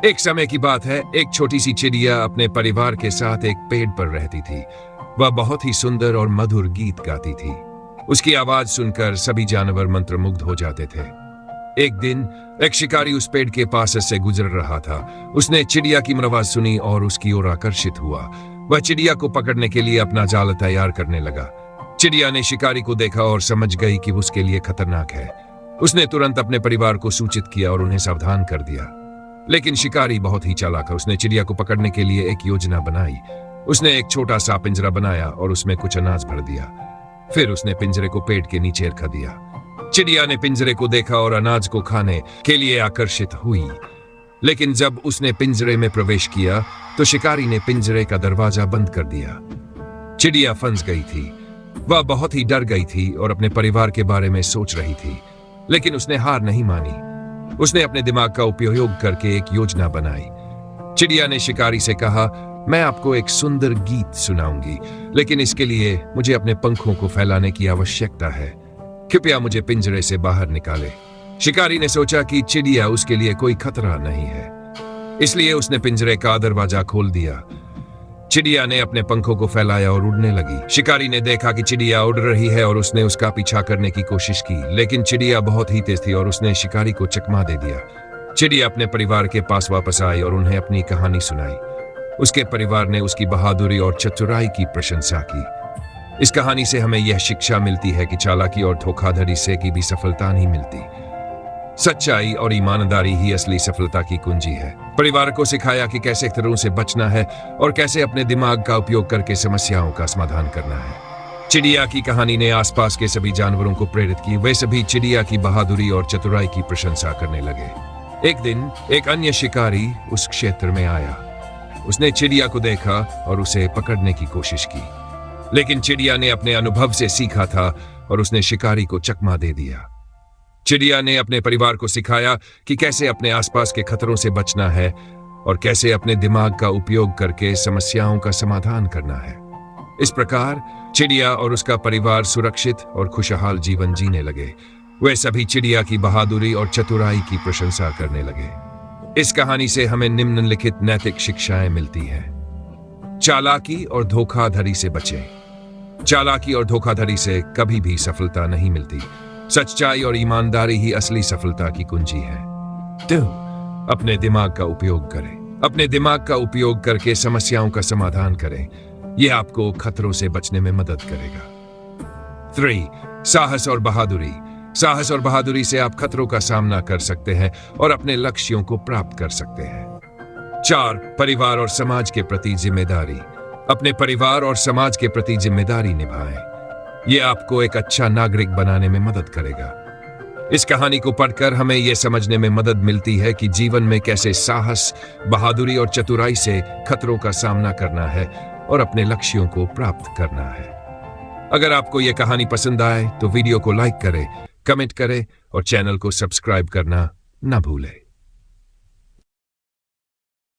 एक समय की बात है, एक छोटी सी चिड़िया अपने परिवार के साथ एक पेड़ पर रहती थी। वह बहुत ही सुंदर और मधुर गीत गाती थी। उसकी आवाज सुनकर सभी जानवर मंत्रमुग्ध हो जाते थे। एक दिन एक शिकारी उस पेड़ के पास से गुजर रहा था। उसने चिड़िया की आवाज सुनी और उसकी ओर आकर्षित हुआ। वह चिड़िया को पकड़ने के लिए अपना जाल तैयार करने लगा। चिड़िया ने शिकारी को देखा और समझ गई कि उसके लिए खतरनाक है। उसने तुरंत अपने परिवार को सूचित किया और उन्हें सावधान कर दिया। लेकिन शिकारी बहुत ही चालाक है। उसने चिड़िया को पकड़ने के लिए एक योजना बनाई। उसने एक छोटा सा पिंजरा बनाया और उसमें कुछ अनाज भर दिया। फिर उसने पिंजरे को पेड़ के नीचे रख दिया। चिड़िया ने पिंजरे को देखा और अनाज को खाने के लिए आकर्षित हुई। लेकिन जब उसने पिंजरे में प्रवेश किया तो शिकारी ने पिंजरे का दरवाजा बंद कर दिया। चिड़िया फंस गई थी। वह बहुत ही डर गई थी और अपने परिवार के बारे में सोच रही थी। लेकिन उसने हार नहीं मानी। उसने अपने दिमाग का उपयोग करके एक योजना बनाई। चिड़िया ने शिकारी से कहा, मैं आपको एक सुंदर गीत सुनाऊंगी, लेकिन इसके लिए मुझे अपने पंखों को फैलाने की आवश्यकता है। कृपया मुझे पिंजरे से बाहर निकाले। शिकारी ने सोचा कि चिड़िया उसके लिए कोई खतरा नहीं है, इसलिए उसने पिंजरे का दरवाजा खोल दिया। चिड़िया ने अपने पंखों को फैलाया और उड़ने लगी। शिकारी ने देखा कि चिड़िया उड़ रही है और उसने उसका पीछा करने की कोशिश की, लेकिन चिड़िया बहुत ही तेज थी और उसने शिकारी को चकमा दे दिया। चिड़िया अपने परिवार के पास वापस आई और उन्हें अपनी कहानी सुनाई। उसके परिवार ने उसकी बहादुरी और चतुराई की प्रशंसा की। इस कहानी से हमें यह शिक्षा मिलती है कि चालाकी और धोखाधड़ी से की भी सफलता नहीं मिलती। सच्चाई और ईमानदारी ही असली सफलता की कुंजी है। परिवार को सिखाया कि कैसे खतरों से बचना है और कैसे अपने दिमाग का उपयोग करके समस्याओं का समाधान करना है। चिड़िया की कहानी ने आसपास के सभी जानवरों को प्रेरित की। वे सभी चिड़िया की बहादुरी और चतुराई की प्रशंसा करने लगे। एक दिन एक अन्य शिकारी उस क्षेत्र में आया। उसने चिड़िया को देखा और उसे पकड़ने की कोशिश की, लेकिन चिड़िया ने अपने अनुभव से सीखा था और उसने शिकारी को चकमा दे दिया। चिड़िया ने अपने परिवार को सिखाया कि कैसे अपने आसपास के खतरों से बचना है और कैसे अपने दिमाग का उपयोग करके समस्याओं का समाधान करना है। इस प्रकार चिड़िया और उसका परिवार सुरक्षित और खुशहाल जीवन जीने लगे। वे सभी चिड़िया की बहादुरी और चतुराई की प्रशंसा करने लगे। इस कहानी से हमें निम्नलिखित नैतिक शिक्षाएं मिलती हैं। चालाकी और धोखाधड़ी से बचें। चालाकी और धोखाधड़ी से कभी भी सफलता नहीं मिलती। सच्चाई और ईमानदारी ही असली सफलता की कुंजी है। तो अपने दिमाग का उपयोग करें। अपने दिमाग का उपयोग करके समस्याओं का समाधान करें। यह आपको खतरों से बचने में मदद करेगा। 3. साहस और बहादुरी। साहस और बहादुरी से आप खतरों का सामना कर सकते हैं और अपने लक्ष्यों को प्राप्त कर सकते हैं। 4. परिवार और समाज के प्रति जिम्मेदारी। अपने परिवार और समाज के प्रति जिम्मेदारी निभाएं। यह आपको एक अच्छा नागरिक बनाने में मदद करेगा। इस कहानी को पढ़कर हमें यह समझने में मदद मिलती है कि जीवन में कैसे साहस, बहादुरी और चतुराई से खतरों का सामना करना है और अपने लक्ष्यों को प्राप्त करना है। अगर आपको यह कहानी पसंद आए तो वीडियो को लाइक करें, कमेंट करें और चैनल को सब्सक्राइब करना न भूलें।